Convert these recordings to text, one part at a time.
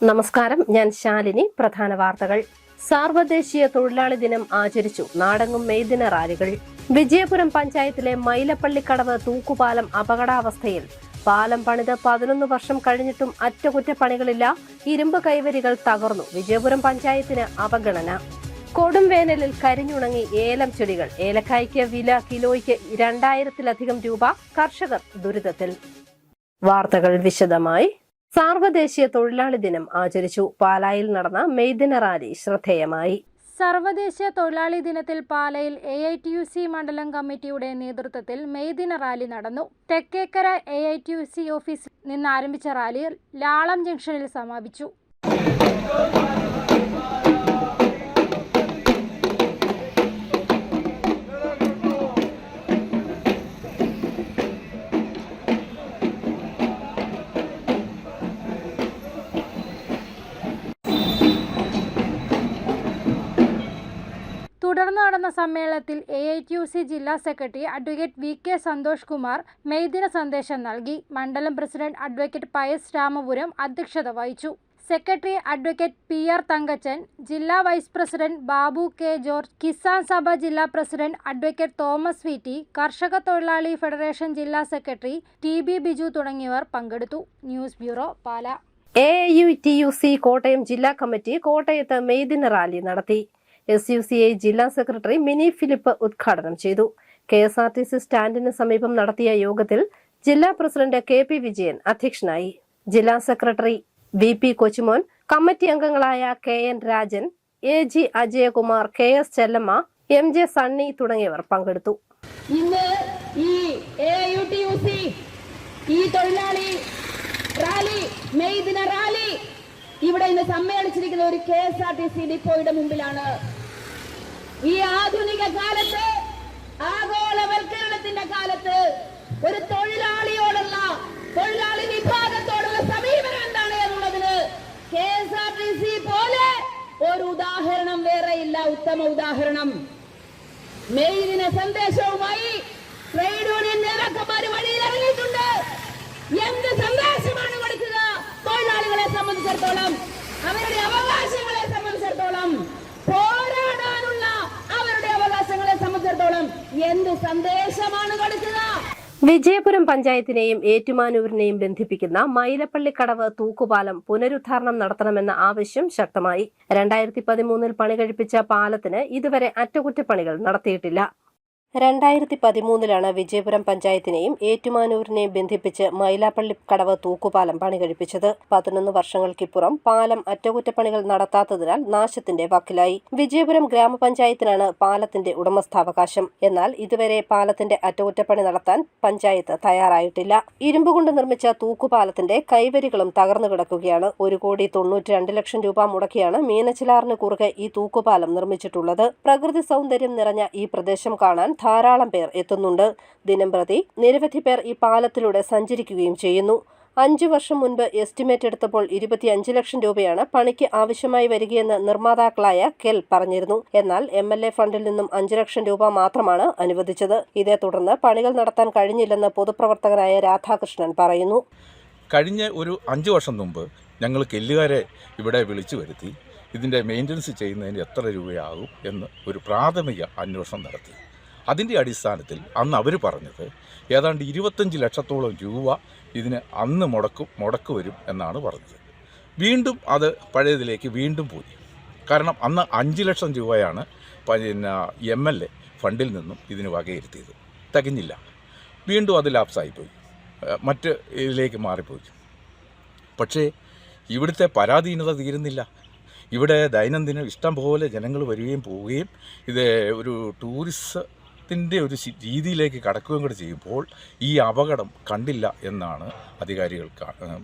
നമസ്കാരം, ഞാൻ ശാലിനി. പ്രധാന വാർത്തകൾ. സാർവദേശീയ തൊഴിലാളി ദിനം ആചരിച്ചു. നാടെങ്ങും മെയ് ദിന റാലികൾ. വിജയപുരം പഞ്ചായത്തിലെ മൈലപ്പള്ളിക്കടവ് തൂക്കുപാലം അപകടാവസ്ഥയിൽ. പാലം പണിത് 11 വർഷം കഴിഞ്ഞിട്ടും അറ്റകുറ്റപ്പണികളില്ല. ഇരുമ്പ് കൈവരികൾ തകർന്നു. വിജയപുരം പഞ്ചായത്തിന് അവഗണന. കൊടും വേനലിൽ കരിഞ്ഞുണങ്ങി ഏലം ചെടികൾ. ഏലക്കായ്ക്ക് വില കിലോയ്ക്ക് 2000-ലധികം രൂപ. കർഷകർ ദുരിതത്തിൽ. വാർത്തകൾ വിശദമായി. സാർവദേശീയ തൊഴിലാളി ദിനം ആചരിച്ചു. പാലായിൽ നടന്ന മെയ് ദിന റാലി ശ്രദ്ധേയമായി. സർവദേശീയ തൊഴിലാളി ദിനത്തിൽ പാലയിൽ AITUC മണ്ഡലം കമ്മിറ്റിയുടെ നേതൃത്വത്തിൽ മെയ് ദിന റാലി നടന്നു. തെക്കേക്കര AITUC ഓഫീസിൽ നിന്ന് ആരംഭിച്ച റാലി ലാളം ജംഗ്ഷനിൽ സമാപിച്ചു. തുടർന്ന് നടന്ന സമ്മേളനത്തിൽ AITUC ജില്ലാ secretary advocate VK Santhosh Kumar May ദിന സന്ദേശം നൽകി. മണ്ഡലം പ്രസിഡന്റ് അഡ്വക്കേറ്റ് പയസ് രാമപുരം അധ്യക്ഷത വഹിച്ചു. സെക്രട്ടറി അഡ്വക്കേറ്റ് PR തങ്കച്ചൻ, ജില്ലാ vice president Babu K George, Kisan Sabha ജില്ലാ പ്രസിഡന്റ് അഡ്വക്കേറ്റ് തോമസ് VT, കർഷക തൊഴിലാളി ഫെഡറേഷൻ ജില്ലാ സെക്രട്ടറി TB ബിജു തുടങ്ങിയവർ പങ്കെടുത്തു. ന്യൂസ് ബ്യൂറോ, പാല. AITUC കോട്ടയം ജില്ലാ കമ്മിറ്റി കോട്ടയത്ത് മെയ് ദിന റാലി നടത്തി. SUCI ജില്ലാ സെക്രട്ടറി മിനി ഫിലിപ്പ് ഉദ്ഘാടനം ചെയ്തു. KSRTC സ്റ്റാൻഡിന് സമീപം നടത്തിയ യോഗത്തിൽ ജില്ലാ പ്രസിഡന്റ് KP വിജയൻ അധ്യക്ഷനായി. ജില്ലാ സെക്രട്ടറി VP കൊച്ചുമോൻ, കമ്മിറ്റി അംഗങ്ങളായ KN Rajan, AG Ajayakumar, KS Chellamma, MJ Sunny തുടങ്ങിയവർ പങ്കെടുത്തു. ഇന്ന് ഈ AITUC ഈ തൊഴിലാളി റാലി, മെയ് ദിന റാലി ഇവിടെ ഇന്ന് സമ്മേളിച്ചിരിക്കുന്ന ഒരു KSRTC ഡിപ്പോയുടെ മുമ്പിലാണ്. ഈ ആധുനിക കാലത്ത്, ആഗോളവൽക്കരണത്തിന്റെ കാലത്ത് ഒരു തൊഴിലാളിയോടുള്ള, തൊഴിലാളി വിഭാഗത്തോടുള്ള സമീപനം എന്താണ് എന്നുള്ളതിന് KSRTC പോലെ ഒരു ഉദാഹരണം വേറെയില്ല. ഉത്തമ ഉദാഹരണം. മെയ് ദിന സന്ദേശവുമായി ട്രേഡ് യൂണിയൻ നേതാക്കന്മാർ വഴിയിൽ ഇറങ്ങിയിട്ടുണ്ട്. എന്ത് സന്ദേശമാണ് കൊടുക്കുക? തൊഴിലാളികളെ സംബന്ധിച്ചിടത്തോളം, അവരുടെ അവകാശങ്ങളെ സംബന്ധിച്ചിടത്തോളം, പോരാടാനുള്ള അവരുടെ അവകാശങ്ങളെ സംബന്ധിച്ചിടത്തോളം എന്ത് സന്ദേശമാണ് കൊടുക്കുക? വിജയപുരം പഞ്ചായത്തിനെയും ഏറ്റുമാനൂരിനെയും ബന്ധിപ്പിക്കുന്ന മൈലപ്പള്ളിക്കടവ് തൂക്കുപാലം പുനരുദ്ധാരണം നടത്തണമെന്ന ആവശ്യം ശക്തമായി. 2013 പണി കഴിപ്പിച്ച പാലത്തിന് ഇതുവരെ അറ്റകുറ്റപ്പണികൾ നടത്തിയിട്ടില്ല. 2013 വിജയപുരം പഞ്ചായത്തിനെയും ഏറ്റുമാനൂരിനെയും ബന്ധിപ്പിച്ച് മൈലാപ്പള്ളിക്കടവ് തൂക്കുപാലം പണി കഴിപ്പിച്ചത്. 11 വർഷങ്ങൾക്കിപ്പുറം പാലം അറ്റകുറ്റപ്പണികൾ നടത്താത്തതിനാൽ നാശത്തിന്റെ വക്കിലായി. വിജയപുരം ഗ്രാമപഞ്ചായത്തിനാണ് പാലത്തിന്റെ ഉടമസ്ഥാവകാശം. എന്നാൽ ഇതുവരെ പാലത്തിന്റെ അറ്റകുറ്റപ്പണി നടത്താൻ പഞ്ചായത്ത് തയ്യാറായിട്ടില്ല. ഇരുമ്പുകൊണ്ട് നിർമ്മിച്ച തൂക്കുപാലത്തിന്റെ കൈവരികളും തകർന്നു കിടക്കുകയാണ്. 1,92 ലക്ഷം രൂപ മുടക്കിയാണ് മീനച്ചിലാറിന് കുറുകെ ഈ തൂക്കുപാലം നിർമ്മിച്ചിട്ടുള്ളത്. പ്രകൃതി സൗന്ദര്യം നിറഞ്ഞ ഈ പ്രദേശം കാണാൻ ധാരാളം പേർ എത്തുന്നുണ്ട്. ദിനംപ്രതി നിരവധി പേർ ഈ പാലത്തിലൂടെ സഞ്ചരിക്കുകയും ചെയ്യുന്നു. 5 വർഷം മുൻപ് എസ്റ്റിമേറ്റ് എടുത്തപ്പോൾ 25 ലക്ഷം രൂപയാണ് പണിക്ക് ആവശ്യമായി വരികയെന്ന് നിർമ്മാതാക്കളായ കെൽ പറഞ്ഞിരുന്നു. എന്നാൽ MLA ഫണ്ടിൽ നിന്നും 5 ലക്ഷം രൂപ മാത്രമാണ് അനുവദിച്ചത്. ഇതേ തുടർന്ന് പണികൾ നടത്താൻ കഴിഞ്ഞില്ലെന്ന് പൊതുപ്രവർത്തകനായ രാധാകൃഷ്ണൻ പറയുന്നു. കഴിഞ്ഞ ഒരു 5 വർഷം മുമ്പ് ഞങ്ങൾ കെല്ലുകാരെ ഇവിടെ വിളിച്ചു വരുത്തി ഇതിൻ്റെ മെയിൻ്റനൻസ് ചെയ്യുന്നതിന് എത്ര രൂപയാകും എന്ന് ഒരു പ്രാഥമിക അന്വേഷണം നടത്തി. അതിൻ്റെ അടിസ്ഥാനത്തിൽ അന്ന് അവർ പറഞ്ഞത് ഏതാണ്ട് 25 ലക്ഷത്തോളം രൂപ ഇതിന് അന്ന് മുടക്ക് വരും എന്നാണ് പറഞ്ഞത്. വീണ്ടും അത് പഴയതിലേക്ക് വീണ്ടും പോയി. കാരണം അന്ന് 5 ലക്ഷം രൂപയാണ് MLA ഫണ്ടിൽ നിന്നും ഇതിന് വകയിരുത്തിയത്. തികഞ്ഞില്ല. വീണ്ടും അത് ലാപ്സായിപ്പോയി, മറ്റ് ഇതിലേക്ക് മാറിപ്പോയി. പക്ഷേ ഇവിടുത്തെ പരാധീനത തീരുന്നില്ല. ഇവിടെ ദൈനംദിനം ഇഷ്ടം പോലെ ജനങ്ങൾ വരികയും പോവുകയും ഇത് ഒരു ടൂറിസത്തിൻ്റെ ഒരു രീതിയിലേക്ക് കടക്കുകയും കൂടെ ചെയ്യുമ്പോൾ ഈ അപകടം കണ്ടില്ല എന്നാണ് അധികാരികൾ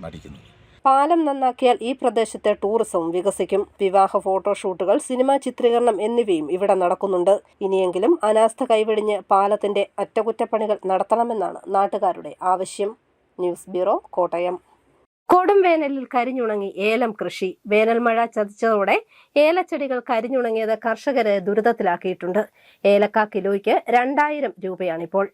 നടിക്കുന്നത്. പാലം നന്നാക്കിയാൽ ഈ പ്രദേശത്തെ ടൂറിസവും വികസിക്കും. വിവാഹ ഫോട്ടോഷൂട്ടുകൾ, സിനിമാ ചിത്രീകരണം എന്നിവയും ഇവിടെ നടക്കുന്നുണ്ട്. ഇനിയെങ്കിലും അനാസ്ഥ കൈവെടിഞ്ഞ് പാലത്തിന്റെ അറ്റകുറ്റപ്പണികൾ നടത്തണമെന്നാണ് നാട്ടുകാരുടെ ആവശ്യം. News bureau, Kottayam. കൊടും വേനലിൽ കരിഞ്ഞുണങ്ങി ഏലം കൃഷി. വേനൽ മഴ ചതിച്ചതോടെ ഏലച്ചെടികൾ കരിഞ്ഞുണങ്ങിയത് കർഷകരെ ദുരിതത്തിലാക്കിയിട്ടുണ്ട്. ഏലക്ക കിലോയ്ക്ക് 2000 രൂപയാണിപ്പോൾ.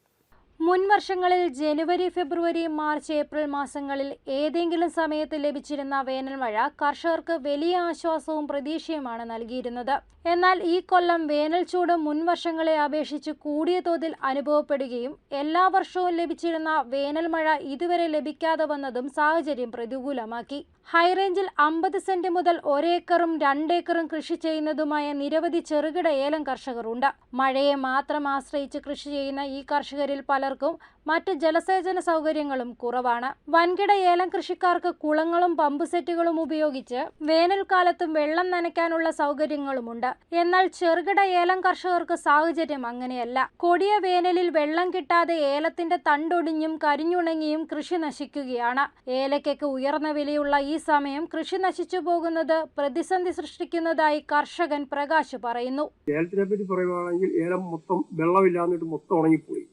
മുൻ വർഷങ്ങളിൽ ജനുവരി, ഫെബ്രുവരി, മാർച്ച്, ഏപ്രിൽ മാസങ്ങളിൽ ഏതെങ്കിലും സമയത്ത് ലഭിച്ചിരുന്ന വേനൽമഴ കർഷകർക്ക് വലിയ ആശ്വാസവും പ്രതീക്ഷയുമാണ് നൽകിയിരുന്നത്. എന്നാൽ ഈ കൊല്ലം വേനൽ ചൂട് മുൻ വർഷങ്ങളെ അപേക്ഷിച്ച് കൂടിയ തോതിൽ അനുഭവപ്പെടുകയും എല്ലാ വർഷവും ലഭിച്ചിരുന്ന വേനൽമഴ ഇതുവരെ ലഭിക്കാതെ വന്നതും സാഹചര്യം പ്രതികൂലമാക്കി. ഹൈറേഞ്ചിൽ 50 സെന്റ് മുതൽ 1 ഏക്കറും 2 ഏക്കറും കൃഷി ചെയ്യുന്നതുമായ നിരവധി ചെറുകിട ഏലം കർഷകരുണ്ട്. മഴയെ മാത്രം ആശ്രയിച്ച് കൃഷി ചെയ്യുന്ന ഈ കർഷകരിൽ പലർക്കും മറ്റ് ജലസേചന സൗകര്യങ്ങളും കുറവാണ്. വൻകിട ഏലം കൃഷിക്കാർക്ക് കുളങ്ങളും പമ്പ് സെറ്റുകളും ഉപയോഗിച്ച് വേനൽക്കാലത്തും വെള്ളം നനയ്ക്കാനുള്ള സൗകര്യങ്ങളുമുണ്ട്. എന്നാൽ ചെറുകിട ഏലം കർഷകർക്ക് സാഹചര്യം അങ്ങനെയല്ല. കൊടിയ വേനലിൽ വെള്ളം കിട്ടാതെ ഏലത്തിന്റെ തണ്ടൊടിഞ്ഞും കരിഞ്ഞുണങ്ങിയും കൃഷി നശിക്കുകയാണ്. ഏലയ്ക്ക് ഉയർന്ന വിലയുള്ള ഈ സമയം കൃഷി നശിച്ചു പോകുന്നത് പ്രതിസന്ധി സൃഷ്ടിക്കുന്നതായി കർഷകൻ പ്രകാശ് പറയുന്നു. ഏലത്തിനെ പറ്റി പറയുകയാണെങ്കിൽ ഏലം മൊത്തം വെള്ളമില്ലാന്നിട്ട് മൊത്തം ഉണങ്ങിപ്പോയി.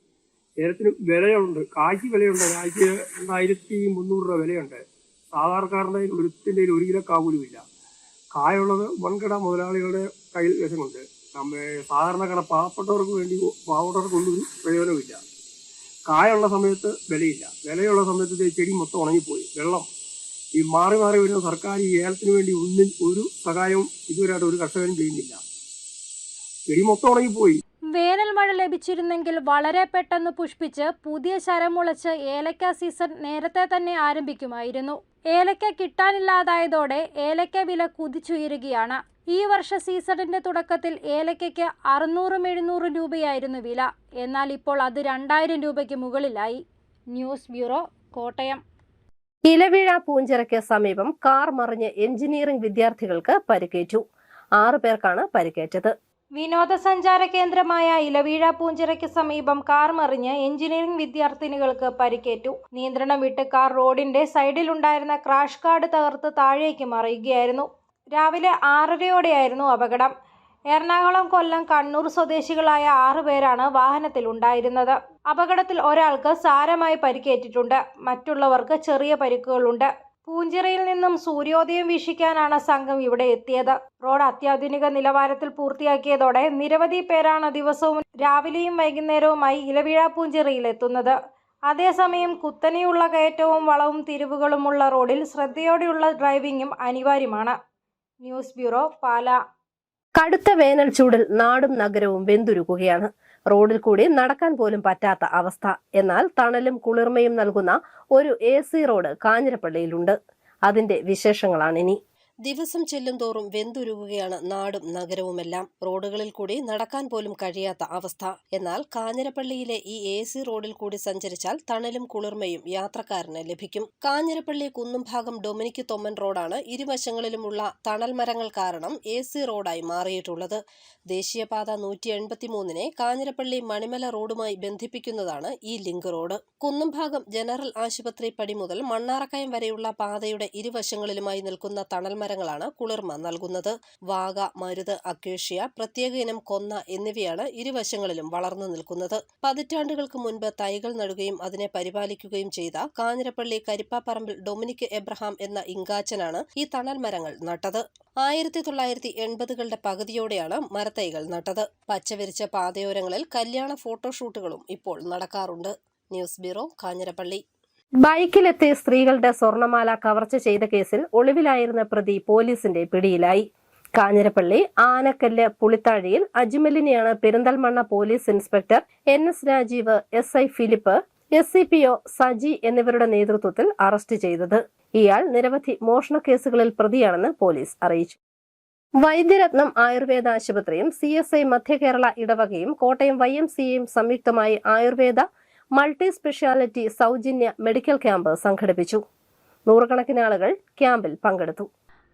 ഏലത്തിന് വിലയുണ്ട്, കായ്ക്ക് വിലയുണ്ട്. കായ്ക്ക് 2300 രൂപ വിലയുണ്ട്. സാധാരണക്കാരൻ്റെ ഒരുത്തിൻ്റെ 1 കിലോ കാ പോലും ഇല്ല. കായുള്ളത് വൻകിട മുതലാളികളുടെ കയ്യിൽ വശമുണ്ട്. സാധാരണക്കാരെ പാവപ്പെട്ടവർക്കൊന്നും ഒരു പ്രയോജനമില്ല. കായുള്ള സമയത്ത് വിലയില്ല, വിലയുള്ള സമയത്ത് ചെടി മൊത്തം ഉണങ്ങിപ്പോയി. വെള്ളം ഈ മാറി മാറി വരുന്ന സർക്കാർ ഈ ഏലത്തിന് വേണ്ടി ഒരു സഹായവും ഇതുവരെയായിട്ട് ഒരു കർഷകനും ചെയ്യുന്നില്ല. ചെടി മൊത്തം ഉണങ്ങിപ്പോയി. വേനൽ മഴ ലഭിച്ചിരുന്നെങ്കിൽ വളരെ പെട്ടെന്ന് പുഷ്പിച്ച് പുതിയ ശരമുളച്ച് ഏലക്ക സീസൺ നേരത്തെ തന്നെ ആരംഭിക്കുമായിരുന്നു. ഏലക്ക കിട്ടാനില്ലാതായതോടെ ഏലക്ക വില കുതിച്ചുയരുകയാണ്. ഈ വർഷ സീസണിന്റെ തുടക്കത്തിൽ ഏലക്കയ്ക്ക് 600-700 രൂപയായിരുന്നു വില. എന്നാൽ ഇപ്പോൾ അത് 2000 രൂപയ്ക്ക് മുകളിലായി. News bureau, Kottayam. ഇലവീഴ പൂഞ്ചിറയ്ക്ക് സമീപം കാർ മറിഞ്ഞ് എഞ്ചിനീയറിംഗ് വിദ്യാർത്ഥികൾക്ക് പരിക്കേറ്റു. 6 പേർക്കാണ് പരിക്കേറ്റത്. വിനോദസഞ്ചാര കേന്ദ്രമായ ഇലവീഴ പൂഞ്ചിറയ്ക്ക് സമീപം കാർ മറിഞ്ഞ് എഞ്ചിനീയറിംഗ് വിദ്യാർത്ഥിനികൾക്ക് പരിക്കേറ്റു. നിയന്ത്രണം വിട്ട് കാർ റോഡിന്റെ സൈഡിലുണ്ടായിരുന്ന ക്രാഷ് കാർഡ് തകർത്ത് താഴേക്ക് മറിയുകയായിരുന്നു. രാവിലെ 6:30യോടെയായിരുന്നു അപകടം. എറണാകുളം, കൊല്ലം, കണ്ണൂർ സ്വദേശികളായ 6 പേരാണ് വാഹനത്തിലുണ്ടായിരുന്നത്. അപകടത്തിൽ ഒരാൾക്ക് സാരമായി പരിക്കേറ്റിട്ടുണ്ട്. മറ്റുള്ളവർക്ക് ചെറിയ പരിക്കുകളുണ്ട്. പൂഞ്ചിറയിൽ നിന്നും സൂര്യോദയം വീക്ഷിക്കാനാണ് സംഘം ഇവിടെ എത്തിയത്. റോഡ് അത്യാധുനിക നിലവാരത്തിൽ പൂർത്തിയാക്കിയതോടെ നിരവധി പേരാണ് ദിവസവും രാവിലെയും വൈകുന്നേരവുമായി ഇലവീഴ പൂഞ്ചിറയിൽ എത്തുന്നത്. അതേസമയം കുത്തനെയുള്ള കയറ്റവും വളവും തിരിവുകളുമുള്ള റോഡിൽ ശ്രദ്ധയോടെയുള്ള ഡ്രൈവിംഗും അനിവാര്യമാണ്. News bureau, Pala. കടുത്ത വേനൽ ചൂടിൽ നാടും നഗരവും വെന്തുരുകുകയാണ്. റോഡിൽ കൂടി നടക്കാൻ പോലും പറ്റാത്ത അവസ്ഥ. എന്നാൽ തണലും കുളിർമയും നൽകുന്ന ഒരു AC റോഡ് കാഞ്ഞിരപ്പള്ളിയിലുണ്ട്. അതിന്റെ വിശേഷങ്ങളാണിനി. ദിവസം ചെല്ലും തോറും വെന്തുരുകുകയാണ് നാടും നഗരവുമെല്ലാം. റോഡുകളിൽ കൂടി നടക്കാൻ പോലും കഴിയാത്ത അവസ്ഥ. എന്നാൽ കാഞ്ഞിരപ്പള്ളിയിലെ ഈ AC റോഡിൽ കൂടി സഞ്ചരിച്ചാൽ തണലും കുളിർമയും യാത്രക്കാരന് ലഭിക്കും. കാഞ്ഞിരപ്പള്ളി കുന്നുംഭാഗം ഡൊമിനിക് തൊമ്മൻ റോഡാണ് ഇരുവശങ്ങളിലുമുള്ള തണൽ മരങ്ങൾ കാരണം AC റോഡായി മാറിയിട്ടുള്ളത്. ദേശീയപാത 183-നെ കാഞ്ഞിരപ്പള്ളി മണിമല റോഡുമായി ബന്ധിപ്പിക്കുന്നതാണ് ഈ ലിങ്ക് റോഡ്. കുന്നുംഭാഗം ജനറൽ ആശുപത്രി പടി മുതൽ മണ്ണാറക്കയം വരെയുള്ള പാതയുടെ ഇരുവശങ്ങളിലുമായി നിൽക്കുന്ന തണൽ മരങ്ങളാണ് കുളിർമ നൽകുന്നത്. വാഗ, മരുത്, അക്കേഷ്യ, പ്രത്യേക ഇനം കൊന്ന എന്നിവയാണ് ഇരുവശങ്ങളിലും വളർന്നു നിൽക്കുന്നത്. പതിറ്റാണ്ടുകൾക്ക് മുൻപ് തൈകൾ നടുകയും അതിനെ പരിപാലിക്കുകയും ചെയ്ത കാഞ്ഞിരപ്പള്ളി കരിപ്പാപ്പറമ്പിൽ ഡൊമിനിക് എബ്രഹാം എന്ന ഇങ്കാച്ചനാണ് ഈ തണൽ മരങ്ങൾ നട്ടത്. 1980കളുടെ പകുതിയോടെയാണ് മരത്തൈകൾ നട്ടത്. പച്ചവിരിച്ച പാതയോരങ്ങളിൽ കല്യാണ ഫോട്ടോഷൂട്ടുകളും ഇപ്പോൾ നടക്കാറുണ്ട്. News bureau, Kanjirappally. ബൈക്കിലെത്തി സ്ത്രീകളുടെ സ്വർണമാല കവർച്ച ചെയ്ത കേസിൽ ഒളിവിലായിരുന്ന പ്രതി പോലീസിന്റെ പിടിയിലായി. കാഞ്ഞിരപ്പള്ളി ആനക്കല്ല് പുളിത്താഴിയിൽ അജ്മലിനെയാണ് Perinthalmanna police inspector NS Rajeev, SI Philip, SCPO Saji എന്നിവരുടെ നേതൃത്വത്തിൽ അറസ്റ്റ് ചെയ്തത്. ഇയാൾ നിരവധി മോഷണ കേസുകളിൽ പ്രതിയാണെന്ന് പോലീസ് അറിയിച്ചു. വൈദ്യരത്നം ആയുർവേദ ആശുപത്രിയും CSI മധ്യകേരള ഇടവകയും കോട്ടയം YMCAയും സംയുക്തമായി ആയുർവേദ മൾട്ടി സ്പെഷ്യാലിറ്റി സൗജന്യ മെഡിക്കൽ ക്യാമ്പ് സംഘടിപ്പിച്ചു. 100 കണക്കിന് ആളുകൾ ക്യാമ്പിൽ പങ്കെടുത്തു.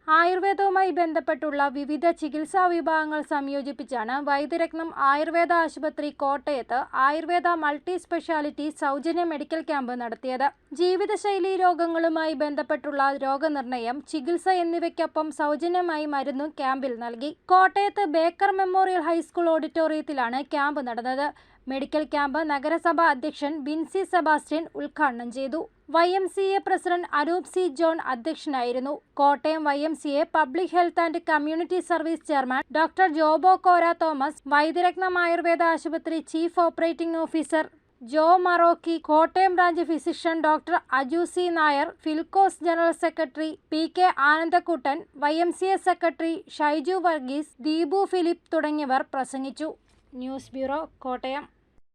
ആയുർവേദവുമായി ബന്ധപ്പെട്ടുള്ള വിവിധ ചികിത്സാ വിഭാഗങ്ങൾ സംയോജിപ്പിച്ചാണ് വൈദ്യരത്നം ആയുർവേദ ആശുപത്രി കോട്ടയത്ത് ആയുർവേദ മൾട്ടി സ്പെഷ്യാലിറ്റി സൗജന്യ മെഡിക്കൽ ക്യാമ്പ് നടത്തിയത്. ജീവിതശൈലി രോഗങ്ങളുമായി ബന്ധപ്പെട്ടുള്ള രോഗനിർണയം, ചികിത്സ എന്നിവയ്ക്കൊപ്പം സൗജന്യമായി മരുന്നും ക്യാമ്പിൽ നൽകി. കോട്ടയത്ത് ബേക്കർ മെമ്മോറിയൽ ഹൈസ്കൂൾ ഓഡിറ്റോറിയത്തിലാണ് ക്യാമ്പ് നടന്നത്. മെഡിക്കൽ ക്യാമ്പ് നഗരസഭാ അധ്യക്ഷൻ ബിൻസി സെബാസ്റ്റ്യൻ ഉദ്ഘാടനം ചെയ്തു. YMCA president Anoop C. John അധ്യക്ഷനായിരുന്നു. കോട്ടയം YMCA public health and community service chairman doctor Jobo Kora Thomas, Vaidyaratnam Ayurveda ആശുപത്രി chief operating officer Jo Marokki, കോട്ടയം branch physician doctor Ajusi Nair, Philcos general secretary PK Anandakuttan, YMCA secretary Shaiju Varghese, Deepu Philip തുടങ്ങിയവർ പ്രസംഗിച്ചു. News bureau, Kottayam.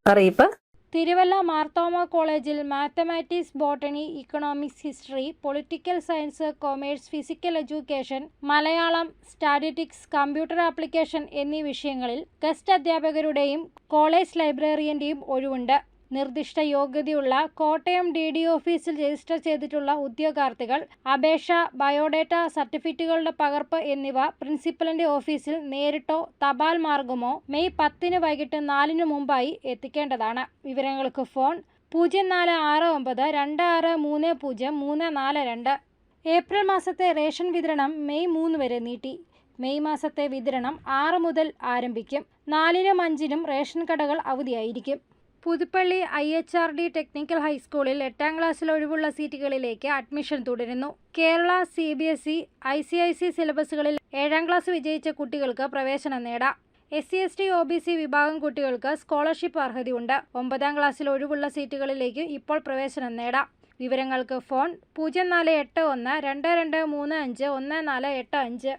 അറിയിപ്പ്. തിരുവല്ല മാർത്തോമ കോളേജിൽ mathematics, botany, economics, history, political science, commerce, physical education, Malayalam, statistics, computer application എന്നീ വിഷയങ്ങളിൽ guest അധ്യാപകരുടെയും college ലൈബ്രറിയന്റെയും ഒഴിവുണ്ട്. നിർദ്ദിഷ്ട യോഗ്യതയുള്ള കോട്ടയം DD ഓഫീസിൽ രജിസ്റ്റർ ചെയ്തിട്ടുള്ള ഉദ്യോഗാർത്ഥികൾ അപേക്ഷ, ബയോഡേറ്റ, സർട്ടിഫിക്കറ്റുകളുടെ പകർപ്പ് എന്നിവ പ്രിൻസിപ്പലിന്റെ ഓഫീസിൽ നേരിട്ടോ തപാൽ മാർഗമോ മെയ് 10 വൈകിട്ട് 4 മുമ്പായി എത്തിക്കേണ്ടതാണ്. വിവരങ്ങൾക്ക് ഫോൺ 046926304342. ഏപ്രിൽ മാസത്തെ റേഷൻ വിതരണം മെയ് 3 വരെ നീട്ടി. മെയ് മാസത്തെ വിതരണം 6 മുതൽ ആരംഭിക്കും. 4-നും 5-നും റേഷൻ കടകൾ അവധിയായിരിക്കും. പുതുപ്പള്ളി IHRD ടെക്നിക്കൽ ഹൈസ്കൂളിൽ 8ാം ക്ലാസ്സിൽ ഒഴിവുള്ള സീറ്റുകളിലേക്ക് അഡ്മിഷൻ തുടരുന്നു. കേരള, CBSE, ICIC സിലബസുകളിൽ 7ാം ക്ലാസ് വിജയിച്ച കുട്ടികൾക്ക് പ്രവേശനം നേടാം. SC/ST OBC വിഭാഗം കുട്ടികൾക്ക് സ്കോളർഷിപ്പ് അർഹതയുണ്ട്. 9ാം ക്ലാസ്സിൽ ഒഴിവുള്ള സീറ്റുകളിലേക്ക് ഇപ്പോൾ പ്രവേശനം നേടാം. വിവരങ്ങൾക്ക് ഫോൺ 048122351485.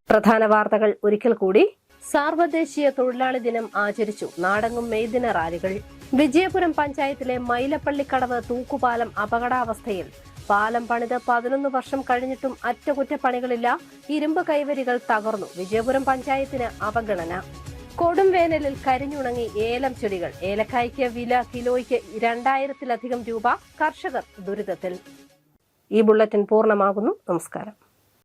പ്രധാന വാർത്തകൾ ഒരിക്കൽ കൂടി. സാർവദേശീയ തൊഴിലാളി ദിനം ആചരിച്ചു. നാടെങ്ങും മെയ് ദിന റാലികൾ. വിജയപുരം പഞ്ചായത്തിലെ മൈലപ്പള്ളിക്കടവ് തൂക്കുപാലം അപകടാവസ്ഥയിൽ. പാലം പണിത് 11 വർഷം കഴിഞ്ഞിട്ടും അറ്റകുറ്റപ്പണികളില്ല. ഇരുമ്പ് കൈവരികൾ തകർന്നു. വിജയപുരം പഞ്ചായത്തിന് അവഗണന. കൊടും വേനലിൽ കരിഞ്ഞുണങ്ങി ഏലം ചെടികൾ. ഏലക്കായ്ക്ക് വില കിലോയ്ക്ക് 2000-ലധികം രൂപ. കർഷകർ ദുരിതത്തിൽ. ഈ ബുള്ളറ്റിൻ പൂർണ്ണമാകുന്നു. നമസ്കാരം.